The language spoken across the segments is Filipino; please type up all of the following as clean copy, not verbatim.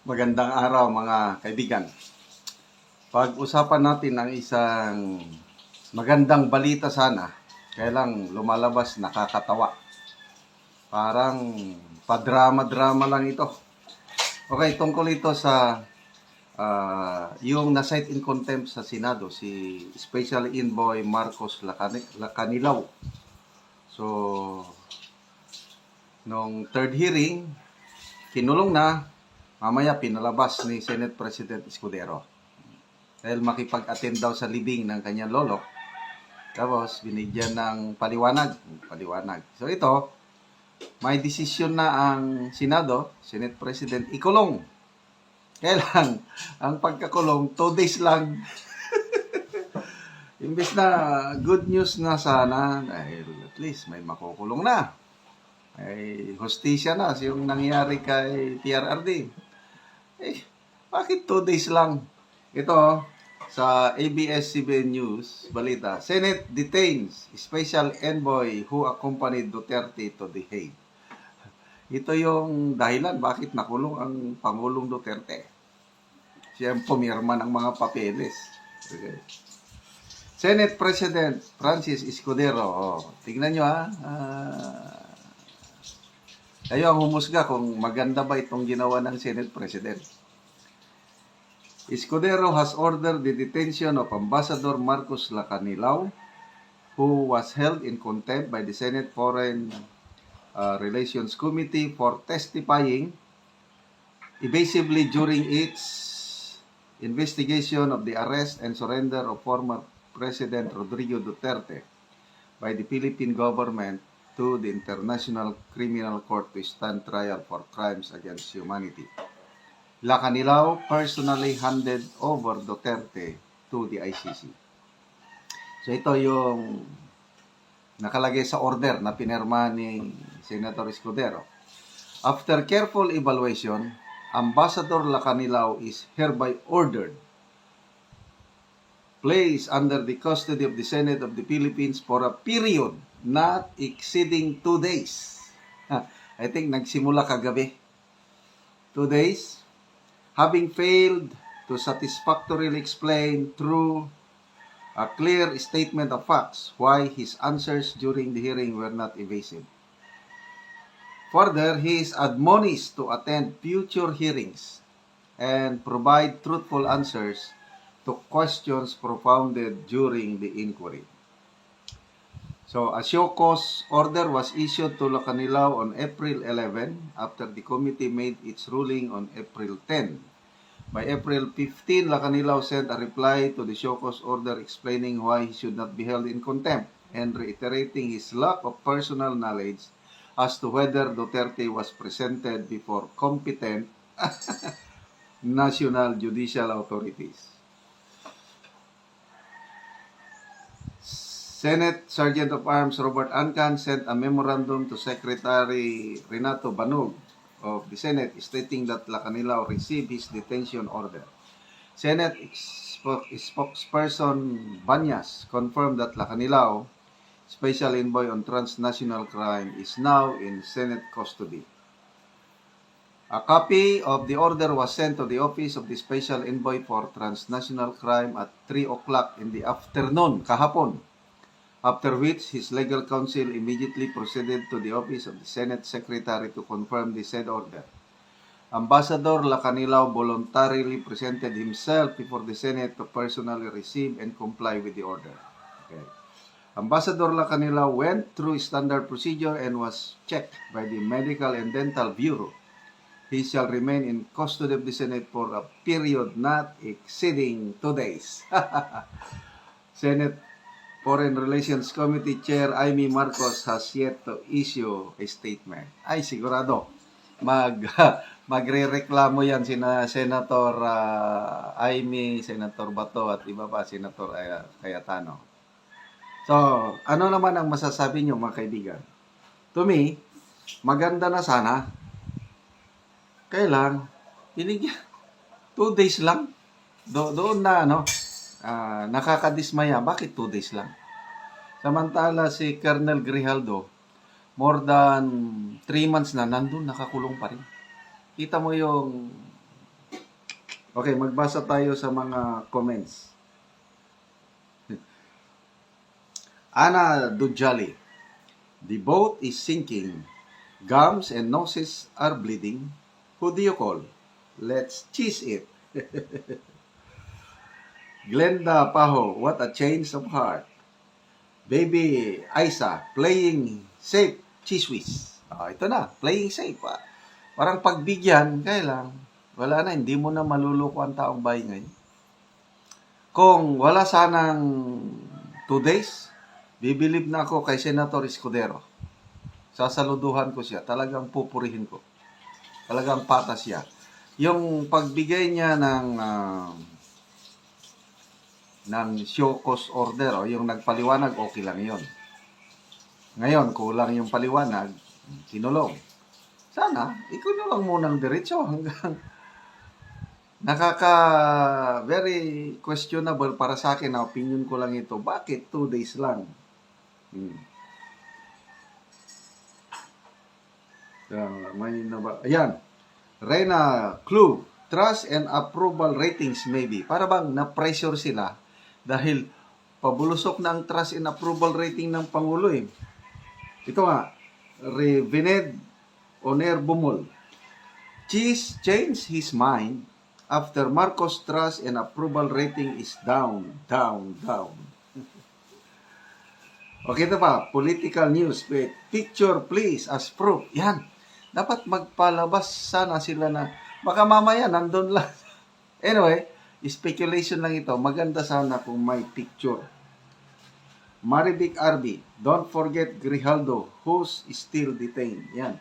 Magandang araw mga kaibigan. Pag-usapan natin ang isang magandang balita sana. Kaya lang lumalabas nakakatawa. Parang padrama-drama lang ito. Okay, tungkol ito sa yung na-cite in contempt sa Senado, si Special Envoy Marcos Lacanilaw. So, nung third hearing, kinulong na, mamaya pinalabas ni Senate President Escudero. Dahil makipag-attend daw sa libing ng kanyang lolo. Tapos, binigyan ng paliwanag. So ito, may desisyon na ang Senado, Senate President, ikulong. Kailan? Ang pagkakulong, 2 days lang. Imbes na good news na sana, dahil at least may makukulong na. Ay hostisya na yung nangyari kay PRRD. Bakit 2 days lang? Ito, sa ABS-CBN News, balita, Senate detains Special Envoy who accompanied Duterte to The Hague. Ito yung dahilan bakit nakulong ang Pangulong Duterte. Siya ang pumirma ng mga papeles. Okay. Senate President Francis Escudero. Tingnan nyo kayo ang humusga kung maganda ba itong ginawa ng Senate President. Escudero has ordered the detention of Ambassador Marcos Lacanilaw, who was held in contempt by the Senate Foreign Relations Committee for testifying evasively during its investigation of the arrest and surrender of former President Rodrigo Duterte by the Philippine government to the International Criminal Court to stand trial for crimes against humanity. Lacanilaw personally handed over Duterte to the ICC. So ito yung nakalagay sa order na pinirma ni Senator Escudero. After careful evaluation, Ambassador Lacanilaw is hereby ordered placed under the custody of the Senate of the Philippines for a period not exceeding 2 days. I think nagsimula kagabi. 2 days. Having failed to satisfactorily explain through a clear statement of facts why his answers during the hearing were not evasive. Further, he is admonished to attend future hearings and provide truthful answers to questions propounded during the inquiry. So, a show cause order was issued to Lacanilaw on April 11 after the committee made its ruling on April 10. By April 15, Lacanilaw sent a reply to the show cause order explaining why he should not be held in contempt and reiterating his lack of personal knowledge as to whether Duterte was presented before competent national judicial authorities. Senate Sergeant of Arms Robert Ancan sent a memorandum to Secretary Renato Banog of the Senate stating that Lacanilaw received his detention order. Senate spokesperson Banyas confirmed that Lacanilaw, Special Envoy on Transnational Crime, is now in Senate custody. A copy of the order was sent to the office of the Special Envoy for Transnational Crime at 3 o'clock in the afternoon, kahapon. After which, his legal counsel immediately proceeded to the office of the Senate Secretary to confirm the said order. Ambassador Lacanilaw voluntarily presented himself before the Senate to personally receive and comply with the order. Okay. Ambassador Lacanilaw went through standard procedure and was checked by the Medical and Dental Bureau. He shall remain in custody of the Senate for a period not exceeding 2 days. Senate Foreign Relations Committee Chair Amy Marcos has yet to issue a statement. Ay, sigurado, magre-reklamo yan sina Senator Amy, Senator Bato at iba pa, Senator Cayetano. So, ano naman ang masasabi nyo mga kaibigan? To me, maganda na sana. Kailan, binigyan 2 days lang. Doon na, nakakadismaya. Bakit 2 days lang? Samantala si Colonel Grijaldo, more than 3 months na nandun, nakakulong pa rin. Kita mo yung Okay, magbasa tayo sa mga comments. Ana Dujali, the boat is sinking. Gums and noses are bleeding. Who do you call? Let's cheese it. Glenda Paho, what a change of heart. Baby Aisa, playing safe, cheese whiz. Ito na, playing safe. Parang pagbigyan, kaya lang, wala na, hindi mo na maluluko ang taong bayan ngayon. Kung wala sanang 2 days, bibilib na ako kay Senator Escudero. Sasaluduhan ko siya. Talagang pupurihin ko. Talagang patas siya. Yung pagbigay niya ng show cause order o yung nagpaliwanag, okay lang yon. Ngayon, kulang yung paliwanag, kinulong. Sana, ikunulong mo ng diretso hanggang very questionable para sa akin na opinion ko lang ito. Bakit 2 days lang? Ayan. Reyna Clue, trust and approval ratings maybe. Para bang na-pressure sila dahil pabulusok na ang trust and approval rating ng Pangulo eh. Ito nga, Revened Oner Bumol. Cheese changed his mind after Marcos' trust and approval rating is down. Okay, ito pa, political news. Picture please as proof. Yan. Dapat magpalabas sana sila na baka mamaya nandun lang. Anyway, speculation lang ito. Maganda sana kung may picture. Marivic RB, don't forget Grijaldo, who's still detained. Yan.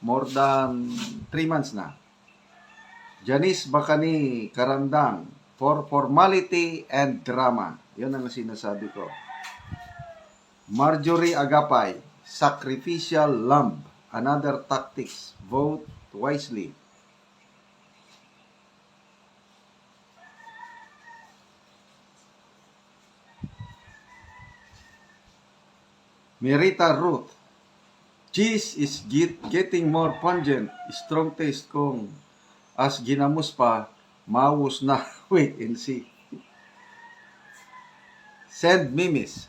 More than 3 months na. Janice Bacani Karandang, for formality and drama. Yun ang sinasabi ko. Marjorie Agapay, sacrificial lamb. Another tactics. Vote wisely. Merita Ruth, cheese is getting more pungent. Strong taste kong as ginamos pa, maus na. Wait and see. Send memes.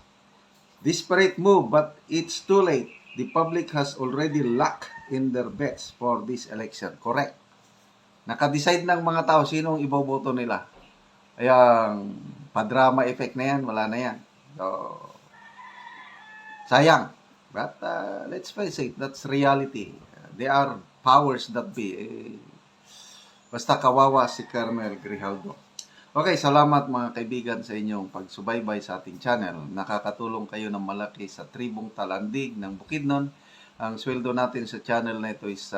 Desperate move, but it's too late. The public has already locked in their bets for this election. Correct. Nakadecide ng mga tao sinong iboboto nila. Ayang padrama effect na yan, wala na yan. So, sayang. But let's face it, that's reality. They are powers that be. Basta kawawa si Colonel Grijaldo. Okay, salamat mga kaibigan sa inyong pagsubaybay sa ating channel. Nakakatulong kayo ng malaki sa tribong Talandig ng Bukidnon. Ang sweldo natin sa channel na ito is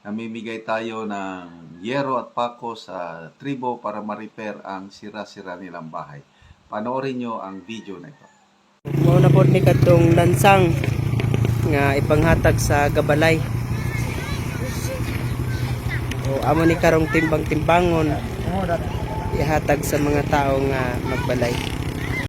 namimigay tayo ng yero at pako sa tribo para ma-repair ang sira-sira nilang bahay. Panoorin nyo ang video na ito. Mao na pod ni kadtong lansang nga ipanghatag sa Gabalay. O amo ni karong timbang-timbangon ihatag sa mga tao nga magbalay.